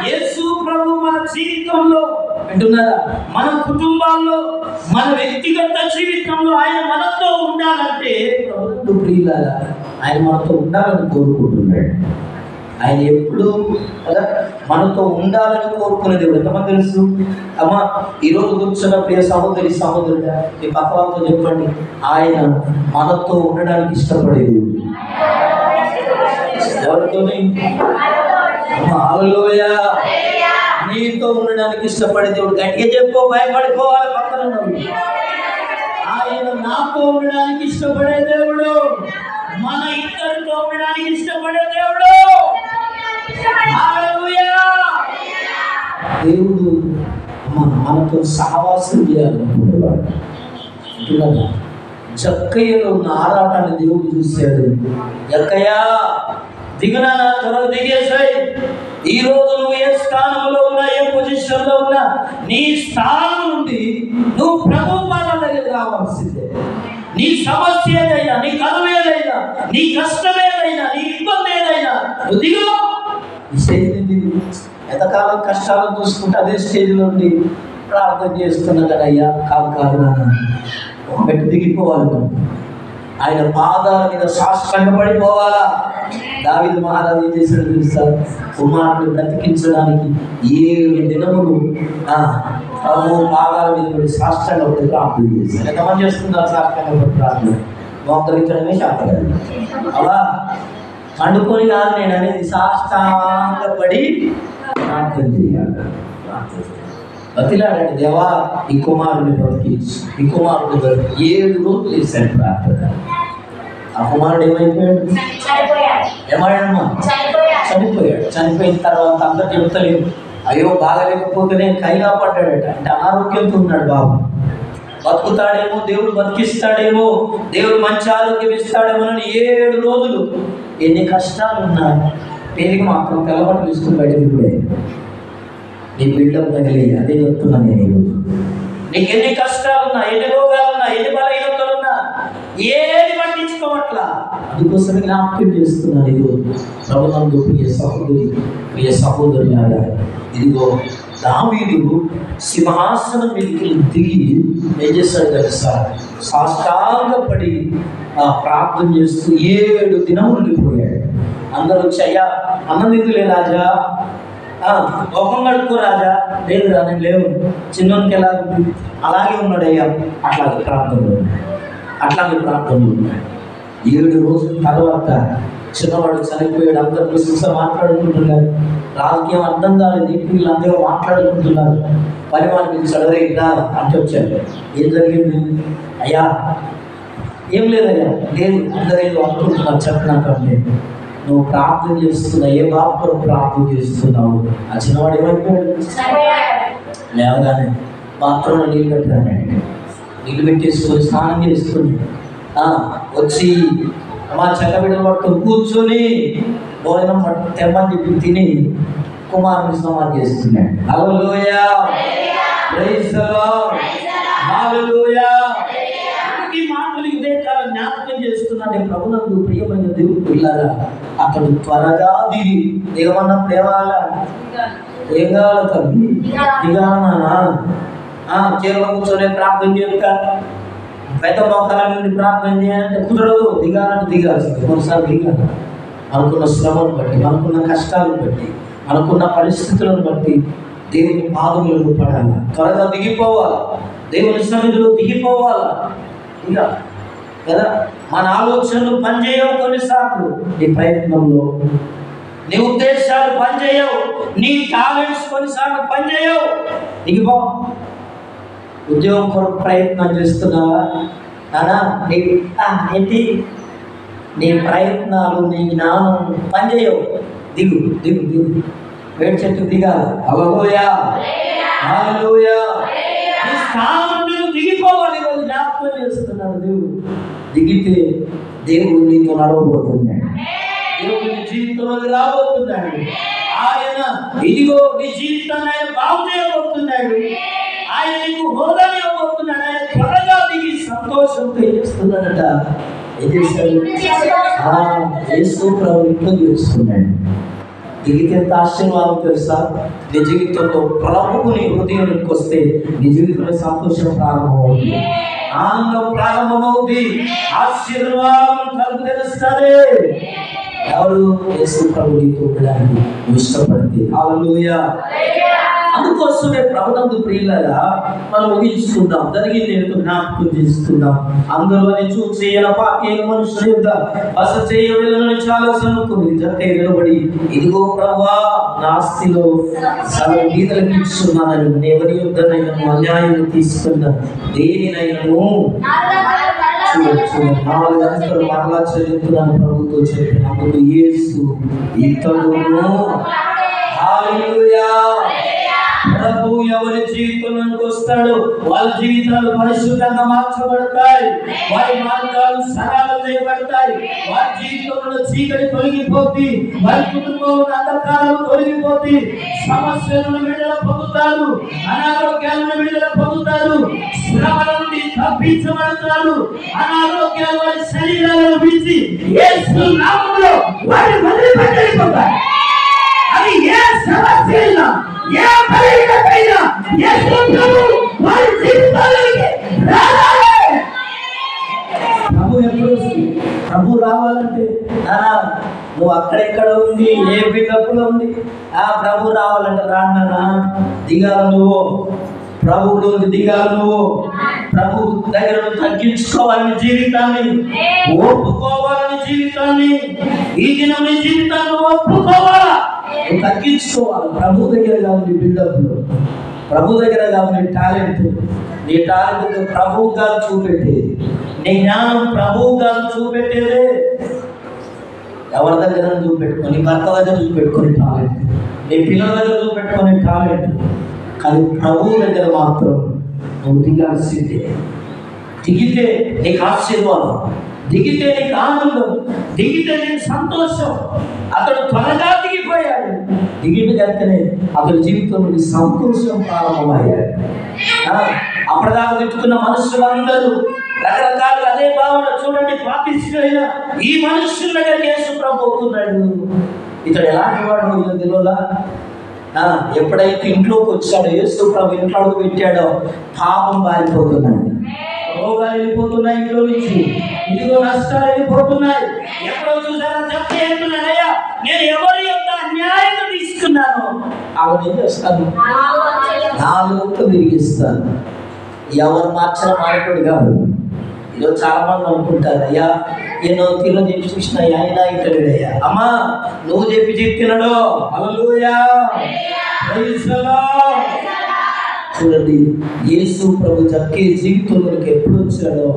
యేసు ప్రభు మన జీవితంలో అంటున్నారా, మన కుటుంబాల్లో, మన వ్యక్తిగత జీవితంలో ఆయన మనతో ఉండాలంటే ప్రభువు ప్రియులారా ఆయన మనతో ఉండాలని కోరుకుంటున్నాడు. ఆయన ఎప్పుడు కదా మనతో ఉండాలని కోరుకునే దేవుడు. ఎంతమంది తెలుసు? అమ్మా ఈరోజు కూర్చున్న ప్రియ సహోదరి సహోదరుడా ఈ పక్క వాళ్ళతో చెప్పండి, ఆయన మనతో ఉండడానికి ఇష్టపడేది. ఎవరితోని? హల్లెలూయా. నీతో ఉండడానికి ఇష్టపడే దేవుడు. గట్టిగా చెప్పు, భయపడిపోవాలి పక్కన. ఆయన నాతో ఉండడానికి ఇష్టపడే దేవుడు, మన ఇద్దరితో ఉండడానికి ఇష్టపడే దేవుడు. హల్లెలూయా. దేవుడు మనతో సహవాసం చేయాలనుకునేవాడు. జక్కయ్యలో ఉన్న ఆరాటాన్ని దేవుడు చూశాడు. జక్కయ్యా దిగునా, త్వరగా దిగేసాయి. ఈ రోజు నువ్వు ఏ స్థానంలో ఉన్నా, ఏ పొజిషన్లో ఉన్నా, నీ స్థానం నుండి నువ్వు ప్రభు పాదాల దగ్గర రావాల్సిందే. నీ సమస్య ఏదైనా, నీ కరువు ఏదైనా, నీ కష్టం ఏదైనా, నీ ఇబ్బంది ఏదైనా నువ్వు దిగు. ఈ స్టేజ్ నుండి ఎంతకాలం కష్టాలను చూసుకుంటే అదే స్టేజ్లో ఉండి ప్రార్థన చేస్తున్నా కదయ్యా. కాదు నాన్న, ఒక మెట్టు దిగిపోవాలి. ఆయన పాదాల మీద సాష్టాంగ పడిపోవాలా. దావీదు మహారాజు ఏం చేశాడు తెలుసా? కుమారుడు బ్రతికించడానికి 7 దినములు ప్రభు పాదాల మీద పడి సాష్టాంగ పడి ప్రార్థన చేశాడు. ఎంతమంది చేస్తున్నారు సాష్టాంగ పడి ప్రార్థన? మోకరించడమే శాస్త్రం. అలా పండుకొని కాదు నేను అనేది, సాష్టాంగపడి ప్రార్థన చేయాలి. బతిలాడాడు, దేవా ఈ కుమారుని బ్రతికించు, ఈ కుమారుని బ్రతికి. 7 రోజులు చేశాడు ప్రార్థన. ఆ కుమారుడు ఏమైపోయాడు? ఏమాడమ్మా? చనిపోయాడు. చనిపోయిన తర్వాత అందరు చెప్తలేరు, అయ్యో బాగలేకపోతేనే కైలా పడ్డాడట. అంటే అనారోగ్యంతో ఉన్నాడు బాబు. బతుకుతాడేమో, దేవుడు బతికిస్తాడేమో, దేవుడు మంచి ఆరోగ్యం ఇస్తాడేమో అని 7 రోజులు ఎన్ని కష్టాలు ఉన్నా పేరుకి మాత్రం తెల్లబట్టలు ఇస్తున్న బయటకు కూడా నీ బిడ్డలు తగిలే. అదే చెప్తున్నా నేను ఈరోజు. నీకు ఎన్ని కష్టాలున్నా, ఎన్ని రోగాలున్నా, ఎన్ని బలహీనతలున్నా ఏది పట్టించుకోవట్లా. అందుకోసమే జ్ఞాపకం చేస్తున్నాను ఈరోజు. ప్రభునందు ప్రియ సహోదరులారా, ఇదిగో దావీదు సింహాసనం మీదకి దిగి ఏం చేస్తాడు తెలుసా? సాష్టాంగపడి ప్రార్థన చేస్తూ 7 దినములు ఉండిపోయాడు. అందరూ వచ్చి, అయ్యా అన్నం తిందులే రాజా, ముఖం కడుక్కో రాజా. లేదు రా, నేను లేవు. చిన్నోనికి ఎలా ఉంది? అలాగే ఉన్నాడు అయ్యా. అట్లాగే ప్రార్థనలు ఉన్నాడు. 7 రోజుల తర్వాత చిన్నవాడు చనిపోయాడు. అందరూ గురించి మాట్లాడుకుంటున్నారు. రాజకీయం అర్థం కాలేదు. వీళ్ళందరూ మాట్లాడుకుంటున్నారు. పరిమాణం పిలిచాడు, రే ఇట్లా అంటే వచ్చాడు. ఏం జరిగింది? అయ్యా ఏం లేదయ్యా. లేదు, అందరూ ఏదో అనుకుంటున్నారు. చెప్పినాకంటే నువ్వు ప్రార్థన చేస్తున్నా, ఏ బాబు ప్రార్థన చేస్తున్నావు? ఆ చిన్నవాడు ఏమైపోయాడు? లేవగానే బాత్రూంలో నీళ్ళు పెట్టాను. నీళ్ళు పెట్టేసుకొని స్నానం చేసుకొని వచ్చి మా చెక్కబిడ్డలు పట్టుకొని కూర్చొని భోజనం తెమ్మని చెప్పి తిని కుమారుని సమాధి చేస్తున్నాడు. హల్లెలూయా, ప్రైజ్ ది లార్డ్, హల్లెలూయా. ఈ మాటలు ఇదే కాలం జ్ఞాపకం చేస్తున్నాడు. ప్రభునందు ప్రియమైన దేవుడు పిల్లారా, అతడు త్వరగా దిగి దిగమన్నప్పుడు ఏవాలా? ఏం కావాల తల్లి? దిగాలన్నా చేరువ కూర్చొని ప్రార్థన చేయుట, పెద్ద మోకాల నుండి ప్రార్థన చేయాలంటే కుదరదు. దిగాలంటే దిగాల్సింది. కొన్నిసార్లు దిగాలి. మనకున్న శ్రమను బట్టి, మనకున్న కష్టాలను బట్టి, మనకున్న పరిస్థితులను బట్టి దేవుని పాదములకు పడాలి. త్వరగా దిగిపోవాలి. దేవుని సన్నిధిలో దిగిపోవాలి. ఇంకా కదా మన ఆలోచనలు పనిచేయవు. కొన్నిసార్లు నీ ప్రయత్నంలో నీ ఉద్దేశాలు పనిచేయవు. నీ టాలెంట్స్ కొన్నిసార్లు పనిచేయవు. దిగిపో. ఉద్యోగం కొరకు ప్రయత్నం చేస్తున్నావా? నానా ఏంటి నీ ప్రయత్నాలు, నీ జ్ఞానం పనిచేయవు. దిగు దిగు దిగు. వేడి చెట్టు దిగాలి. హల్లెలూయా, హల్లెలూయా. నీ స్థానం నువ్వు దిగిపోవాలి. జ్ఞాపకం చేస్తున్నాడు దేవుడు. దిగితే దేవుడు నీతో నడవబోతున్నాడు. దేవుడు నీ జీవితంలో రాబోతున్నాడు. ఆయన ఇదిగో నీ జీవితాన్ని ఆయన బాగు చేయబోతున్నాడు. ఆయన నీకు హోదా ఇవ్వబోతున్నాడు. ఆయన త్వరగా దిగి సంతోషంతో చేస్తున్నాడట. ఏం చేశాడు? యేసు ప్రభు ఇంట్లో చేస్తున్నాడు. దిగితే ఎంత ఆశీర్వాదం తెలుసా? నీ జీవితంలో ప్రభువు నీ హృదయానికి వస్తే నీ జీవితంలో సంతోషం ప్రారంభమవుతుంది, ఆనందం ప్రారంభమవుతుంది, ఆశీర్వాదం కలుగు తెలుస్తుంది. ఎవరు? యేసు ప్రభు నీతో ఉండడానికి ఇష్టపడితే. హల్లెలూయా. అందుకోసమే ప్రభునందు ప్రియులారా, మనం ముగించుకుందాం. జరిగింది ఏమిటో జ్ఞాపకం చేసుకుందాం. అందులోనే చూసి పాపైన మనుషుల యొక్క బస చేయవలెనని చాలా సనుకుని జక్కయ్య నిలబడి, ఇదిగో ప్రభువా, నా ఆస్తిలో సగం బీదలకు ఇస్తున్నానని ఎవరి యొద్దనైనా అన్యాయం తీసుకున్న దేనినైనాను చూడొచ్చు. 4 అంతలు మరలా చెల్లించున్నాను ప్రభుతో చెప్పినందుకు యేసు ఇతడును. హల్లెలూయా. ప్రభు ఎవరి జీవితంలోకి వస్తాడో వాళ్ళ జీవితాలు పరిశుద్ధంగా మార్చబడతాయి, వారి మార్గాలు సరళం చేయబడతాయి, వారి జీవితంలో చీకటి తొలగిపోతుంది, వారి కుటుంబంలో అంధకారం తొలగిపోతుంది, సమస్యలను విడుదల పొందుతారు, అనారోగ్యాలను విడుదల పొందుతారు, శ్రమల నుండి తప్పించబడతారు, అనారోగ్యాలు వారి శరీరాలను విడిచి యేసు నామములో వారిని వదిలిపెట్టబడతారు. అది ఏ సమస్య అయినా, ఏ బలహీనతైనా యేసు ప్రభు వారి జీవితాలకి రావాలి. ప్రభు ఎప్పుడు వస్తుంది? ప్రభు రావాలంటే నువ్వు అక్కడెక్కడ ఉంది, ఏ బిల్డప్లో ఉంది, ప్రభు రావాలంటే రాన్నా దిగాలి, నువ్వు ప్రభువులోకి దిగాలి, నువ్వు ప్రభు దగ్గర తగ్గించుకోవాలని జీవితాన్ని, ఒప్పుకోవాలని జీవితాన్ని, ఈ దినం నీ జీవితాన్ని ఒప్పుకోవాలా, తగ్గించుకోవాలి. ప్రభు దగ్గర కాదు నీ బిల్డప్లు, ప్రభు దగ్గర కాదు నీ టాలెంట్, నీ టాలెంట్ ప్రభువు గారు చూపెట్టేది, నీ జ్ఞానం ప్రభువు గారు చూపెట్టేదే. ఎవరి దగ్గర చూపెట్టుకొని, భర్త దగ్గర చూపెట్టుకొని టాలెంట్, నీ పిల్లల దగ్గర చూపెట్టుకొని టాలెంట్, కానీ ప్రభువు దగ్గర మాత్రం నువ్వు దిగాల్సిందే. దిగితే నీకు ఆశీర్వాదం, దిగితే నీకు ఆనందం, దిగితే నీకు సంతోషం. అతడు త్వరగా దిగిపోయాడు, దిగిన వెంటనే అతని జీవితంలో సంతోషం ప్రారంభమయ్యాడు. అప్పటిదాకా తిట్టుకున్న మనుషులందరూ రకరకాలుగా అదే భావన చూడండి పాటిస్తున్న ఈ మనుషుల దగ్గర యేసు ప్రభు అవుతున్నాడు. ఇతడు ఎలాంటి వాడు తెలియదా? ఎప్పుడైతే ఇంట్లోకి వచ్చాడో, యేసు ప్రభు ఇంట్లో పెట్టాడో, పాపం పారిపోతున్నాడు, రోగాలు వెళ్ళిపోతున్నాయి ఇంట్లో నుంచి, ఇదిగో నష్టాలు వెళ్ళిపోతున్నాయి. ఎప్పుడో చూసారా చెప్తున్నాడయ్యా, నేను ఎవరి యొక్క అన్యాయంగా తీసుకున్నాను ఆవిడ ఏం చేస్తాను, 4 తిరిగిస్తాను. ఎవరు మార్చిన మాట్లాడు కాదు. ఈరోజు చాలా మంది అనుకుంటారు, అయ్యా నేను తీరు చెప్పి చూసిన ఆయన ఇక్కడయ్యా, అమ్మా నువ్వు చెప్పి చెప్తున్నాడు. హల్లెలూయా, ప్రైజ్ ది లార్డ్. చూడండి యేసు ప్రభు జక్కే జీవితంలోకి ఎప్పుడు వచ్చాడో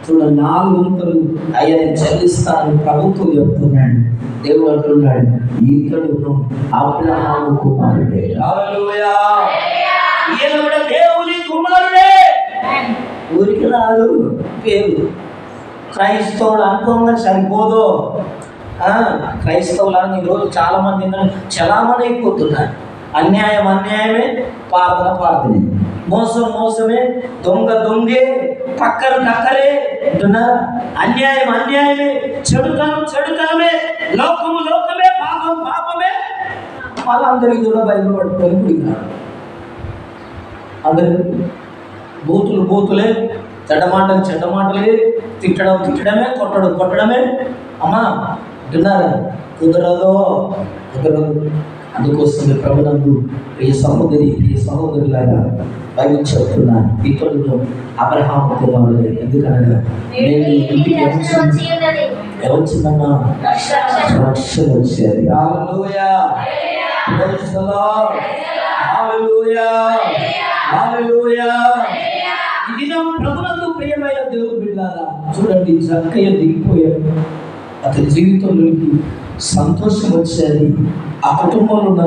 చూడండి, 4 వంతులు అయ్యా నేను చెల్లిస్తానని ప్రభుత్వం చెప్తున్నాడు. దేవుడు అంటున్నాడు, ఇతడును అబ్రహాము కుమారుడే. హల్లెలూయా, ఈయన కూడా దేవుని కుమారుడే. ఊరికి రాదు పేరు, క్రైస్తవుడు అనుకోగా సరిపోదు. క్రైస్తవులను ఈరోజు చాలా మంది చలామణి అయిపోతున్నారు. అన్యాయం అన్యాయమే, ప్రార్థన ప్రార్థనే, మోసం మోసమే, దొంగ దొంగే, టక్కరు టక్కరే అంటున్నారు. అన్యాయం అన్యాయమే, చెడుతనం చెడుతనమే, లోకము లోకమే, పాపం పాపమే. వాళ్ళందరికీ కూడా బయలుపడుకొని పోయినారు. అందరికీ బూతులు బూతులే, చెడ్డమాటలు చెడ్డమాటలే, తిట్టడం తిట్టడమే, కొట్టడం కొట్టడమే. అమ్మా విన్నారా? కుదరదు. అందుకోసమే ప్రభునందు ప్రియ సహోదరి ప్రియ సహోదరులాగా బైబిల్ చెప్తున్నా, ఇతరులను అబ్రహాము కుమారుడే. ఎందుకనగా నేను ఇంటికి ఎవరిచిందన్నా రక్షణ వచ్చేది. హల్లెలూయా, ప్రైజ్ ది లార్డ్, హల్లెలూయా, హల్లెలూయా. ఈ దినం ప్రభునందు ప్రియమైన దేవుని బిడ్డలారా, చూడండి జక్కయ్య దిగిపోయాడు, అతని జీవితంలోకి సంతోషం వచ్చేది. ఆ కుటుంబంలో ఉన్న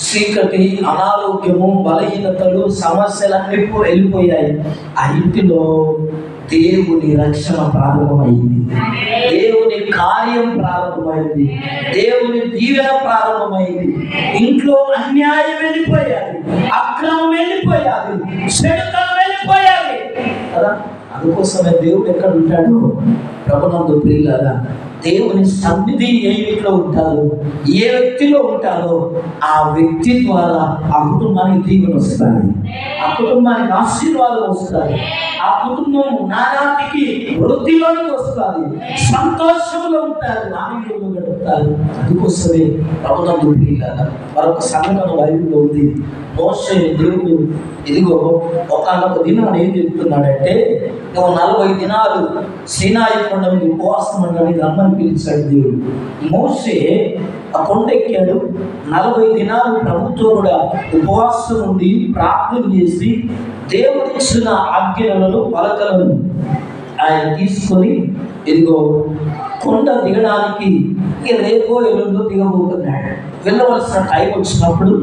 చీకటి, అనారోగ్యము, బలహీనతలు, సమస్యలన్నీ వెళ్ళిపోయాయి. ఆ ఇంటిలో దేవుని రక్షణ ప్రారంభమైంది, దేవుని కార్యం ప్రారంభమైంది, దేవుని దీవెన ప్రారంభమైంది. ఇంట్లో అన్యాయం వెళ్ళిపోయాది, అక్రమం వెళ్ళిపోయాది, చెడుతనం వెళ్ళిపోయాది కదా. అందుకోసమే దేవుడు ఎక్కడ ఉంటాడు? ప్రభునందు ప్రియులారా, దేవుని సన్నిధి ఏ ఇంట్లో ఉంటారో, ఏ వ్యక్తిలో ఉంటారో ఆ వ్యక్తి ద్వారా ఆ కుటుంబానికి దీవెన వస్తాయి, ఆ కుటుంబానికి ఆశీర్వాదం వస్తాయి, ఆ కుటుంబం నానాటికి వృద్ధిలోనికి వస్తుంది, సంతోషంలో ఉంటారు, ఆనందంలో గడుపుతారు. అందుకోసమే ప్రభునందు ప్రియులారా, మరొక సంఘటన బైబిల్లో ఉంది. మోషే దేవుడు ఇదిగో ఒకానొక దినాన్ని ఏం చెప్తున్నాడంటే, నువ్వు 40 దినాలు సీనాయి కొండ మీద ఉపవాసం ఉండడానికి రమ్మని పిలిచాడు దేవుడు. మోషే ఆ కొండ ఎక్కాడు. 40 దినాలు ప్రభుత్వం కూడా ఉపవాసం ఉండి ప్రార్థన చేసి దేవుడు ఇచ్చిన ఆజ్ఞలను పలకలను ఆయన తీసుకొని ఇదిగో కొండ దిగడానికి రేపో ఎల్లుండో దిగబోతున్నాడు. వెళ్ళవలసిన టైం వచ్చినప్పుడు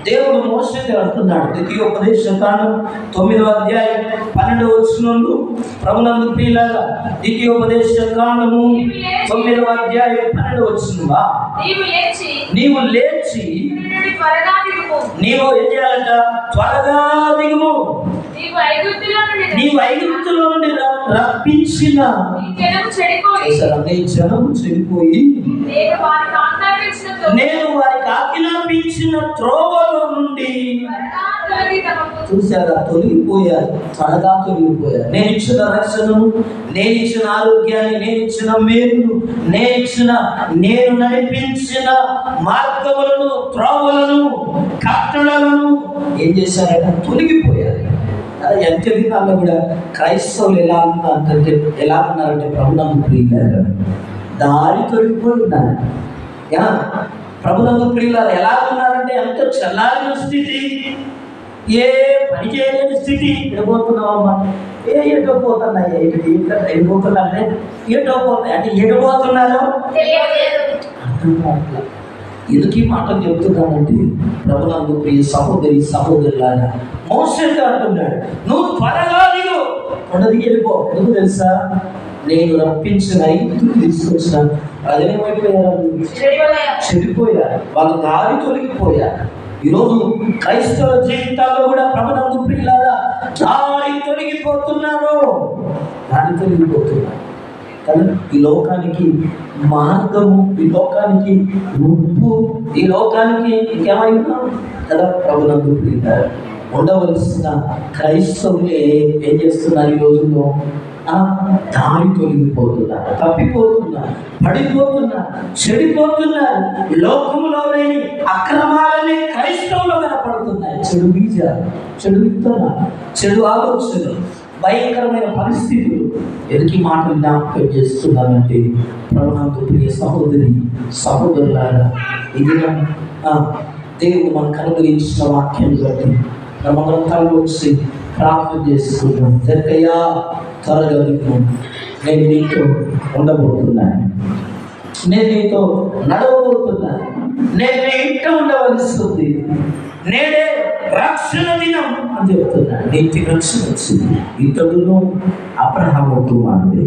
దేవుడు మోషేతో అంటున్నాడు. ద్వితీయోపదేశకాండం 9వ అధ్యాయం 12వ వచనంలో ప్రభునందు ప్రియులారా, ద్వితీయోపదేశకాండము 9వ అధ్యాయం 12వ వచనంలో నీవు లేచి నీవు ఏం చేయాలంట? త్వరగా దిగుము. నీవు ఐగుప్తులో నుండి రప్పించిన జనం చెడిపోయి నేను వారికి ఆజ్ఞాపించిన త్రోవలో నుండి చూసారా తొలగిపోయారు, త్వరగా తొలగిపోయారు. నేను ఇచ్చిన రక్షణను, నేను ఇచ్చిన ఆరోగ్యాన్ని, నేను ఇచ్చిన మేలు, నేను నడిపించిన మార్గములను, త్రోవలను, కట్టడలను ఏం చేశారంటే తొలగిపోయారు. ఎంత విధాల్లో కూడా క్రైస్తవులు ఎలా ఉన్నారంటే ప్రభునందు ప్రియులారా దారి తొలగిపోయి ఉన్నారు. ప్రభునందు ప్రియులారా ఎలా ఉన్నారంటే ఎంత చల్లారిన స్థితి, ఏ పని చేయలేని స్థితి. ఎడిపోతున్నావమ్మా? ఎటో పోతున్నాయి, ఎడిపోతున్నారంటే ఎటో పోతాయి అంటే ఎడిపోతున్నారు. ఎందుకు ఈ మాటలు చెప్తున్నానంటే ప్రభునందు ప్రియ సహోదరులారా మోషేతో అంటున్నాడు, నువ్వు త్వరగా దిగు, దిగి వెళ్ళిపో. ఎందుకు తెలుసా? నేను రప్పించిన ఐగుప్తులు తీసుకొచ్చిన ప్రజలేమైపోయారు? చెడిపోయారు, వాళ్ళ దారి తొలగిపోయారు. ఈరోజు క్రైస్తవ జీవితాల్లో కూడా ప్రభునందు ప్రియులారా దారి తొలగిపోతున్నారు. ఈ లోకానికి మార్గము, ఈ లోకానికి ఉప్పు, ఈ లోకానికి ఇంకేమై ఉన్నాం కదా. ప్రభునందు ప్రియులారా ఉండవలసిన క్రైస్తవులే ఏం చేస్తున్నారు? ఈ రోజుల్లో దారి తొలగిపోతున్నారు, తప్పిపోతున్నారు, పడిపోతున్నారు, చెడిపోతున్నారు. లోకములో లేని అక్రమాలనే క్రైస్తవులు కనపడుతున్నాయి. చెడు బీజాలు, చెడు విత్తనాలు, చెడు ఆలోచనలు, భయంకరమైన పరిస్థితులు. ఎదుటి మాటలు జ్ఞాపకం చేస్తున్నానంటే ప్రభునందు ప్రియ సహోదరులారా ఇది దేవుడు మనకు అనుగ్రహించిన వాక్యాన్ని బట్టి మనమందరం తల వచ్చి ప్రార్థన చేసుకుంటాం. జక్కయ్యా త్వరగా దిగు, నేను నీతో ఉండబోతున్నాను, నేను నీతో నడవబోతున్నాను, నేను నీ ఇంట ఉండవలసింది, నేనే రక్షణ దినం అని చెప్తున్నాను. నీతి రక్షణ వచ్చింది. ఇతడును అబ్రహాము కుమారుడే.